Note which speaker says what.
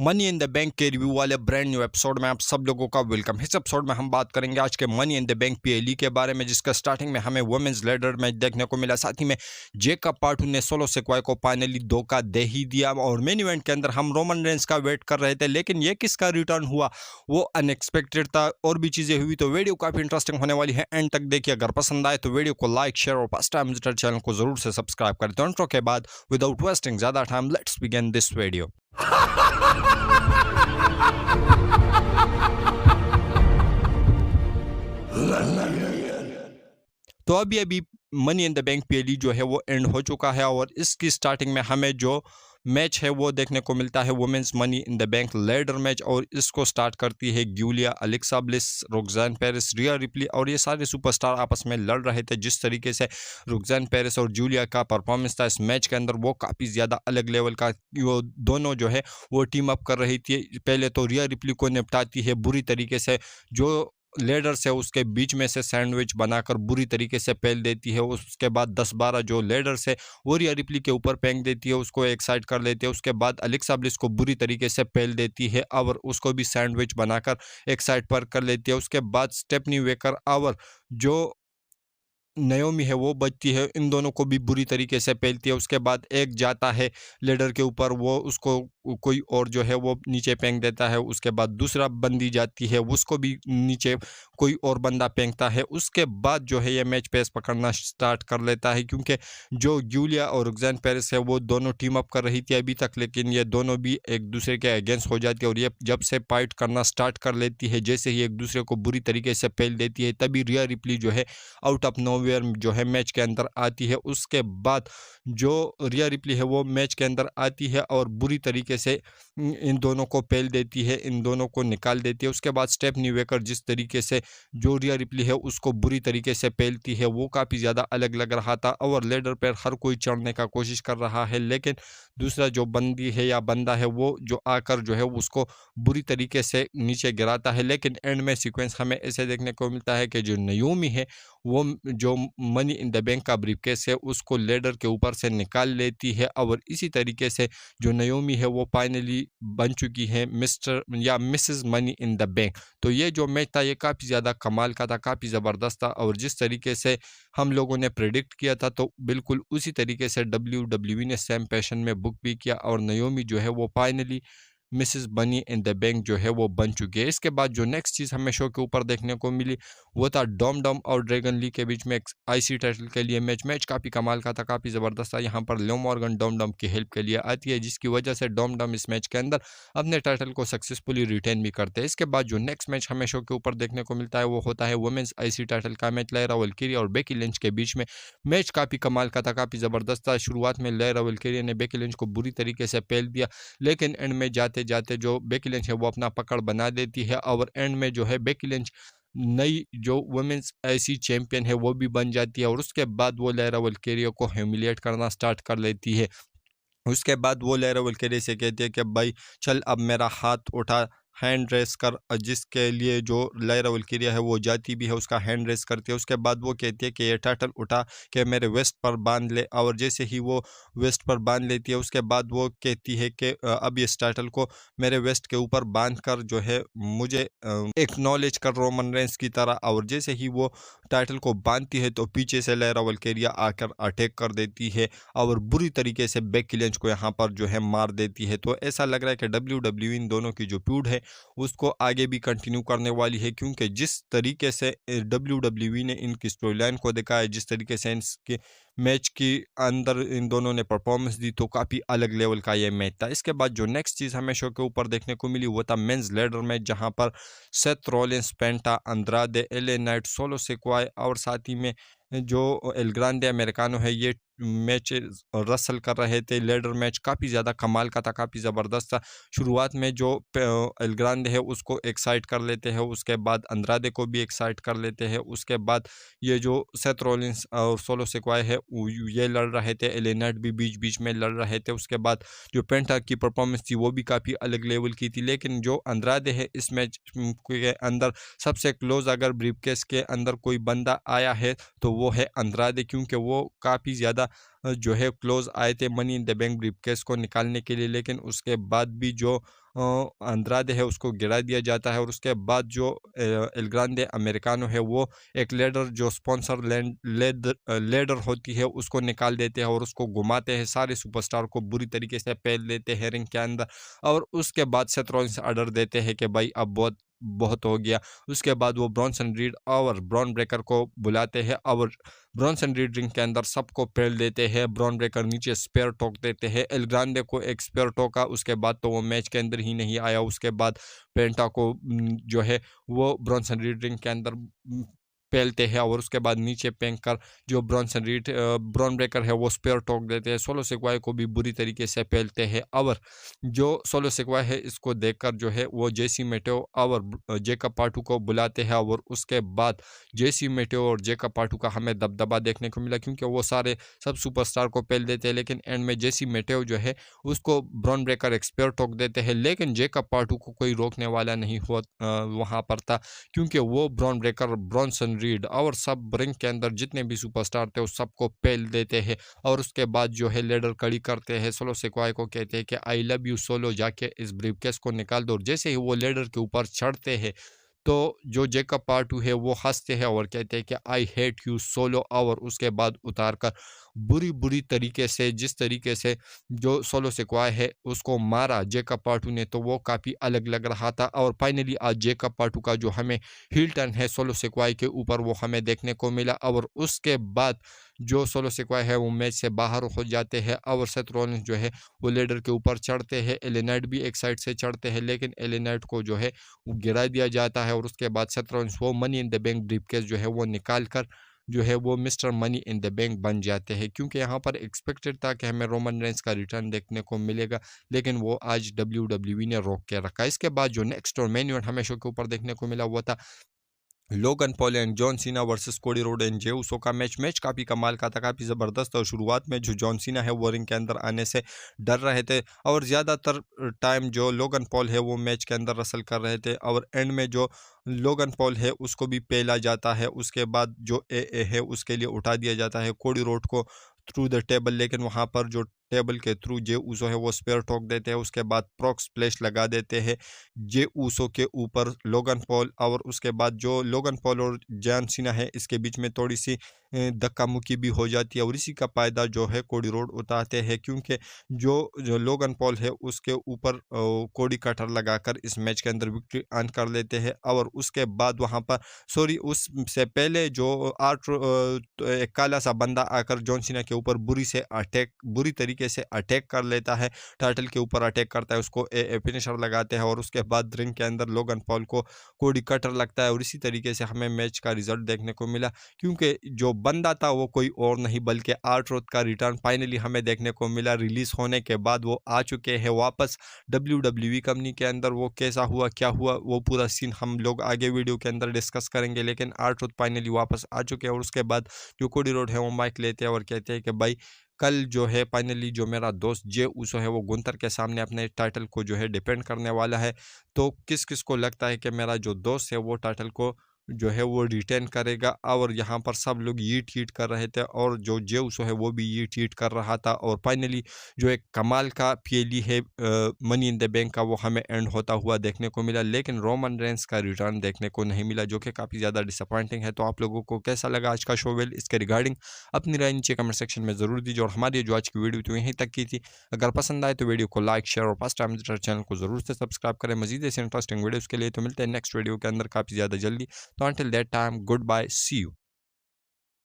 Speaker 1: Money in the bank के review वाले brand new episode में आप सब लोगों का वेलकम। इस एपिसोड में हम बात करेंगे आज के money in the bank PLE के बारे में, जिसका स्टार्टिंग में हमें वुमेन्स लेडर मैच देखने को मिला। साथ ही में जेकब पार्टू ने सोलो सिक्वाय को फाइनली धोखा दे ही दिया और मेन इवेंट के अंदर हम रोमन रेंस का वेट कर रहे थे, लेकिन ये किसका रिटर्न हुआ वो अनएक्सपेक्टेड था। और भी चीजें हुई तो वीडियो काफी इंटरेस्टिंग होने वाली है, एंड तक देखिए। अगर पसंद आए तो वीडियो को लाइक, शेयर और फर्स्ट टाइम विजिटर चैनल को जरूर से सब्सक्राइब करें। तो इंट्रो के बाद विदाउट वेस्टिंग ज्यादा time let's begin this video. तो अभी money in the bank PLE जो है वो एंड हो चुका है और इसकी स्टार्टिंग में हमें जो मैच है वो देखने को मिलता है women's money in the bank ladder match, और इसको स्टार्ट करती है गिलिया, Alexa Bliss, Roxanne Perez, Rhea Ripley, और ये सारे सुपरस्टार आपस में लड़ रहे थे। जिस तरीके से रोक्सान पेरिस और जूलिया का परफॉर्मेंस था इस मैच के अंदर वो काफ़ी ज़्यादा अलग लेवल का। वो दोनों जो है वो टीम अप कर रही थी। पहले तो रिया रिप्ली को निपटाती है बुरी तरीके से, जो लेडर्स है उसके बीच में से सैंडविच बनाकर बुरी तरीके से पेल देती है। उसके बाद 10-12 जो लेडर्स है वो रिया रिप्ली के ऊपर फेंक देती है, उसको एक साइड कर लेती है। उसके बाद अलेक्सा ब्लिस को बुरी तरीके से पेल देती है और उसको भी सैंडविच बनाकर एक साइड पर कर लेती है। उसके बाद स्टेफनी वेकर और जो नयोमी है वो बचती है, इन दोनों को भी बुरी तरीके से पेलती है। उसके बाद एक जाता है लेडर के ऊपर, वो उसको कोई और जो है वो नीचे फेंक देता है। उसके बाद दूसरा बंदी जाती है, उसको भी नीचे कोई और बंदा फेंकता है। उसके बाद जो है ये मैच पेस पकड़ना स्टार्ट कर लेता है, क्योंकि जो जूलिया और रोक्सान पेरिस है वो दोनों टीम अप कर रही थी अभी तक, लेकिन ये दोनों भी एक दूसरे के अगेंस्ट हो जाती है। और ये जब से फाइट करना स्टार्ट कर लेती है, जैसे ही एक दूसरे को बुरी तरीके से पेल देती है, तभी रिया रिप्ली जो है आउट ऑफ नोवेयर जो है मैच के अंदर आती है। उसके बाद जो रिया रिप्ली है वो मैच के अंदर आती है और बुरी तरीके से इन दोनों को पेल देती है, इन दोनों को निकाल देती है। उसके बाद स्टेफनी वेकर जिस तरीके से जो रिया रिप्ली है उसको बुरी तरीके से पेलती है वो काफ़ी ज़्यादा अलग लग रहा था। और लेडर पर हर कोई चढ़ने का कोशिश कर रहा है, लेकिन दूसरा जो बंदी है या बंदा है वो जो आकर जो है उसको बुरी तरीके से नीचे गिराता है। लेकिन एंड में सीक्वेंस हमें ऐसे देखने को मिलता है कि जो नयोमी है वो जो मनी इन द बैंक का ब्रीफकेस है उसको लेडर के ऊपर से निकाल लेती है। और इसी तरीके से जो नयोमी है वो फाइनली बन चुकी है मिस्टर या Mrs money in the bank. तो ये जो मैच था ये काफ़ी ज़्यादा कमाल का था, काफ़ी ज़बरदस्त था, और जिस तरीके से हम लोगों ने प्रेडिक्ट किया था तो बिल्कुल उसी तरीके से WWE ने सेम पैशन में बुक भी किया और नयोमी जो है वो फाइनली मिसेस बनी इन द बैंक जो है वो बन चुकी है। इसके बाद जो नेक्स्ट चीज़ हमें शो के ऊपर देखने को मिली वो था डॉम डॉम और ड्रैगन ली के बीच में एक आईसी टाइटल के लिए मैच काफ़ी कमाल का था, काफ़ी ज़बरदस्त था। यहाँ पर लिव मॉर्गन डॉम डॉम की हेल्प के लिए आती है, जिसकी वजह से डॉम डॉम इस मैच के अंदर अपने टाइटल को सक्सेसफुली रिटेन भी करते हैं। इसके बाद जो नेक्स्ट मैच हमें शो के ऊपर देखने को मिलता है वो होता है वुमेन्स आईसी टाइटल का मैच लायरा वल्किरी और बेकी लिंच के बीच में। मैच काफ़ी कमाल का था, काफ़ी ज़बरदस्त था। शुरुआत में लायरा वल्किरी ने बेकी लिंच को बुरी तरीके से पेल दिया, लेकिन एंड में जाते जाते जो बेकी लिंच है वो अपना पकड़ बना देती है और एंड में जो है बेकी लिंच नई जो वुमेन्स ऐसी चैंपियन है वो भी बन जाती है। और उसके बाद वो लायरा वल्किरी को ह्यूमिलिएट करना स्टार्ट कर लेती है। उसके बाद वो लायरा वल्किरी से कहती है कि भाई चल अब मेरा हाथ उठा, हैंड रेस कर, जिसके लिए जो लायरा वल्किरी है वो जाती भी है, उसका हैंड रेस करती है। उसके बाद वो कहती है कि ये टाइटल उठा के मेरे वेस्ट पर बांध ले, और जैसे ही वो वेस्ट पर बांध लेती है उसके बाद वो कहती है कि अब इस टाइटल को मेरे वेस्ट के ऊपर बांध कर जो है मुझे एक्नॉलेज कर रोमन रेंस की तरह। और जैसे ही वो टाइटल को बांधती है तो पीछे से लायरा वल्किरी आकर अटैक कर देती है और बुरी तरीके से बेकी लिंच को यहाँ पर जो है मार देती है। तो ऐसा लग रहा है कि WWE इन दोनों की जो फ्यूड है उसको आगे भी कंटिन्यू करने वाली है, क्योंकि जिस तरीके से WWE ने इनकी स्टोरी लाइन को दिखाया, जिस तरीके से इनके मैच के अंदर इन दोनों ने परफॉर्मेंस दी, तो काफ़ी अलग लेवल का ये मैच था। इसके बाद जो नेक्स्ट चीज़ हमें शो के ऊपर देखने को मिली वो था मेंस लेडर मैच, जहां पर सेथ रॉलिंस, पेंटा अंद्रादे, एले नाइट, सोलो सिक्वाय और साथ ही में जो एल ग्रांडे अमेरिकानो है ये मैच रसल कर रहे थे। लेडर मैच काफ़ी ज़्यादा कमाल का था, काफ़ी ज़बरदस्त था। शुरुआत में जो एल ग्रांडे है उसको एक साइड कर लेते हैं, उसके बाद अंद्रादे को भी एक साइड कर लेते हैं। उसके बाद ये जो सेथ रॉलिंस और सोलो सिक्वाय है ये लड़ रहे थे, एले नाइट भी बीच बीच में लड़ रहे थे। उसके बाद जो पेंटा की परफॉर्मेंस थी वो भी काफ़ी अलग लेवल की थी, लेकिन जो अंद्रादे है इस मैच के अंदर सबसे क्लोज अगर ब्रीफकेस के अंदर कोई बंदा आया है तो वो है अंद्रादे, क्योंकि वो काफ़ी ज़्यादा जो है क्लोज आए थे money in the bank briefcase को निकालने के लिए, लेकिन उसके बाद भी जो अंद्रादे है उसको गिरा दिया जाता है और उसके बाद जो एल ग्रांडे अमेरिकानो है वो एक लेडर जो स्पॉन्सर लेडर होती है उसको निकाल देते हैं और उसको घुमाते हैं, सारे सुपरस्टार को बुरी तरीके से पेल देते हैं रिंग के अंदर। और उसके बाद सेथ रॉलिंस ऑर्डर देते हैं कि भाई अब बहुत बहुत हो गया। उसके बाद वो ब्रॉन्सन रीड और ब्रॉन ब्रेकर को बुलाते हैं और ब्रॉन्सन रीड रिंग के अंदर सबको पेल देते हैं। ब्रॉन ब्रेकर नीचे स्पेयर टोक देते हैं, एल ग्रांडे को एक स्पेयर टोका, उसके बाद तो वो मैच के अंदर ही नहीं आया। उसके बाद पेंटा को जो है वो ब्रॉन्सन रीड रिंग के अंदर पेलते हैं और उसके बाद नीचे फेंक कर जो ब्रॉन ब्रेकर है वो स्पेयर टोक देते हैं। सोलो सिक्वाई को भी बुरी तरीके से पेलते हैं और जो सोलो सिक्वाई है इसको देखकर जो है वो जेसी मेटेओ और जेकब पाटू को बुलाते हैं और उसके बाद जेसी मेटेओ और जेकब पाटू का हमें दबदबा देखने को मिला, क्योंकि वो सारे सब सुपरस्टार को पेल देते हैं, लेकिन एंड में जेसी मेटेओ जो है उसको ब्रॉन ब्रेकर एक स्पेयर टोक देते हैं, लेकिन जेकब पाटू को कोई रोकने वाला नहीं हुआ वहाँ पर था, क्योंकि वो ब्रॉन ब्रेकर, ब्रॉन्सन रीड और सब रिंग के अंदर जितने भी सुपरस्टार थे उस सबको पेल देते हैं। और उसके बाद जो है लीडर कड़ी करते हैं, सोलो सिक्वाई को कहते हैं कि आई लव यू सोलो, जाके इस ब्रीफकेस को निकाल दो। और जैसे ही वो लीडर के ऊपर चढ़ते हैं तो जो जेकब पार्टू है वो हंसते हैं और कहते हैं कि आई हेट यू सोलो, और उसके बाद उतार कर बुरी बुरी तरीके से, जिस तरीके से जो सोलो सिक्वाई है उसको मारा जेकब पार्टू ने, तो वो काफ़ी अलग लग रहा था। और फाइनली आज जेकब पार्टू का जो हमें हिल टर्न है सोलो सिक्वाई के ऊपर वो हमें देखने को मिला। और उसके बाद जो सोलो सिक्वाई है वो मैच से बाहर हो जाते हैं और सेथ रॉलिंस जो है वो लीडर के ऊपर चढ़ते हैं। एले नाइट भी एक साइड से चढ़ते हैं, लेकिन एले नाइट को जो है वो गिरा दिया जाता है और उसके बाद सेथ रॉलिंस वो money in the bank briefcase जो है वो निकाल कर जो है वो mister money in the bank बन जाते हैं, क्योंकि यहाँ पर एक्सपेक्टेड था कि हमें रोमन रेंस का रिटर्न देखने को मिलेगा, लेकिन वो आज WWE ने रोक के रखा। इसके बाद जो नेक्स्ट और मेन इवेंट हमें शो के ऊपर देखने को मिला वो था Logan Paul and John Cena versus Cody Rhodes and Jey Uso का मैच काफ़ी कमाल का था, काफ़ी ज़बरदस्त। और शुरुआत में जो जॉन सीना है वो रिंग के अंदर आने से डर रहे थे और ज़्यादातर टाइम जो लोगन पॉल है वो मैच के अंदर रसल कर रहे थे, और एंड में जो लोगन पॉल है उसको भी पेला जाता है। उसके बाद जो ए है उसके लिए उठा दिया जाता है कोडी रोड को थ्रू द टेबल, लेकिन वहाँ पर जो टेबल के थ्रू जे ऊसो है वो स्पेयर ठोक देते हैं। उसके बाद प्रोक्स स्प्लैश लगा देते हैं जे ऊसो के ऊपर लोगन पॉल, और उसके बाद जो लोगन पॉल और जॉन सीना है इसके बीच में थोड़ी सी धक्का मुक्की भी हो जाती है, और इसी का फायदा जो है कोडी रोड उठाते हैं, क्योंकि जो जो लोगन पॉल है उसके ऊपर कोडी कटर लगाकर इस मैच के अंदर विक्ट्री अर्न कर लेते हैं। और उसके बाद वहाँ पर उससे पहले जो एक काला सा बंदा आकर जॉन सीना के ऊपर बुरी तरीके से अटैक कर लेता है, टाइटल के ऊपर अटैक करता है, उसको फिनिशर लगाते हैं और उसके बाद रिंग के अंदर लोगन पॉल को कोडी कटर लगता है। और इसी तरीके से हमें मैच का रिजल्ट देखने को मिला, क्योंकि जो बंदा था वो कोई और नहीं बल्कि आर्ट्रोथ का रिटर्न फाइनली हमें देखने को मिला। रिलीज होने के बाद वो आ चुके हैं वापस WWE कंपनी के अंदर। वो कैसा हुआ, क्या हुआ, वो पूरा सीन हम लोग आगे वीडियो के अंदर डिस्कस करेंगे, लेकिन आर्ट्रोथ फाइनली वापस आ चुके हैं। और उसके बाद जो कोडी रोड है वो माइक लेते हैं और कहते हैं कि भाई कल जो है फाइनली जो मेरा दोस्त जे ऊसो है वो गुंथर के सामने अपने टाइटल को जो है डिपेंड करने वाला है, तो किस किस को लगता है कि मेरा जो दोस्त है वो टाइटल को जो है वो रिटेन करेगा। और यहाँ पर सब लोग ये ट्वीट कर रहे थे और जो जे ऊसो है वो भी ये ट्वीट कर रहा था। और फाइनली जो एक कमाल का पीएलई है मनी इन द बैंक का वो हमें एंड होता हुआ देखने को मिला, लेकिन रोमन रेंस का रिटर्न देखने को नहीं मिला, जो कि काफ़ी ज़्यादा डिसअपॉइंटिंग है। तो आप लोगों को कैसा लगा आज का शो? वेल इसके रिगार्डिंग अपनी राय नीचे कमेंट सेक्शन में ज़रूर दीजिए। और हमारी जो आज की वीडियो थी यहीं तक की थी। अगर पसंद आए तो वीडियो को लाइक, शेयर और फर्स्ट टाइम चैनल को ज़रूर से सब्सक्राइब करें। मजीद ऐसे इंटरेस्टिंग वीडियोज़ के लिए तो मिलते हैं नेक्स्ट वीडियो के अंदर काफ़ी ज़्यादा जल्दी। तो until that time, goodbye, see you.